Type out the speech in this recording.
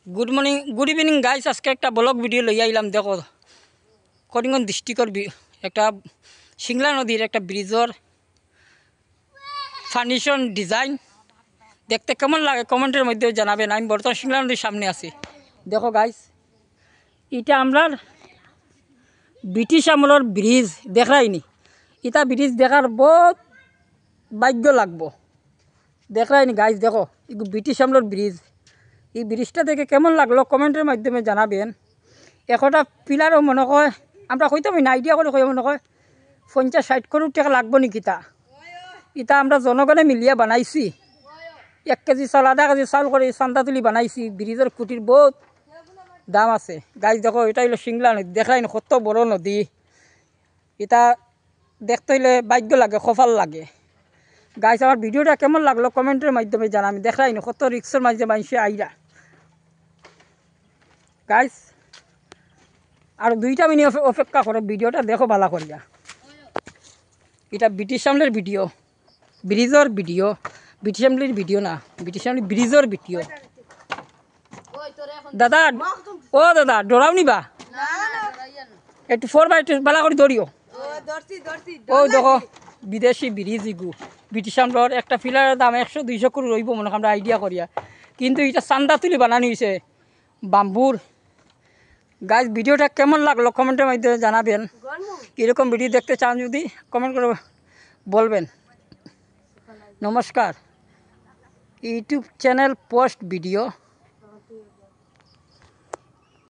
Good morning good evening guys आज के एक ब्लग भिडियो लई आइलाम देखो करिमगंज डिस्ट्रिक्टर एक सिंगला नदीर एक ब्रिजर फार्निशन डिजाइन देखते केमन लागे कमेंटर मध्य जानाबेन। आमि बर्तमान सिंगला नदीर सामने आছি। देखो गाइस इटा आमरा ब्रिटिश आमलर ब्रिज देखाइनी इटा ब्रिज देखार बहुत भाग्य लागबो देखाइनी गाइस। देखो ब्रिटिश आमलर ब्रिज এই ব্রিজটা দেখে কেমন লাগলো কমেন্টের মাধ্যমে জানাবেন। একটা পিলারও মনে হয় আমরা কইতাম না আইডিয়া করে কই মনে হয় 50-60 কোটি টাকা লাগবো নাকি তা এটা আমরা জনগণে মিলিয়ে বানাইছি। 1 কেজি চাল আধা কেজি চাল করে চান্দা তুলি বানাইছি। ব্রিজের খুঁটির বহুত দাম আছে গাইজ। দেখো এটা হলো সিংলা নদী দেখাই না কত বড় নদী। এটা দেখতে হইলে ভাগ্য লাগে কপাল লাগে গাইজ। আমার ভিডিওটা কেমন লাগলো কমেন্টের মাধ্যমে জানাবেন। দেখাই না কত রিক্সের মাঝে মানুষে আইরা গাইস। আর 2টা মিনিট অপেক্ষা করো ভিডিওটা দেখো ভালো করিয়া। এটা ব্রিটিশ আমলের ভিডিও ব্রিজর ভিডিও ব্রিটিশ আমলের ভিডিও না ব্রিটিশ আমলের ব্রিজর ভিডিও। দাদা ও দাদা ডরাও নিবা একটু 4x2 ভালো করে ধরিও। ও দেখো বিদেশি ব্রিজ ইগু ব্রিটিশ আমলের একটা ফিলারের দাম 100-200 করে রইব মনে আমরা আইডিয়া করিয়া। কিন্তু এটা চান্দা তুলি বানানো হয়েছে বাম্বুর। গাইজ ভিডিওটা কেমন লাগলো কমেন্টের মাধ্যমে জানাবেন। কীরকম ভিডিও দেখতে চান যদি কমেন্ট করে বলবেন। নমস্কার। YouTube channel post video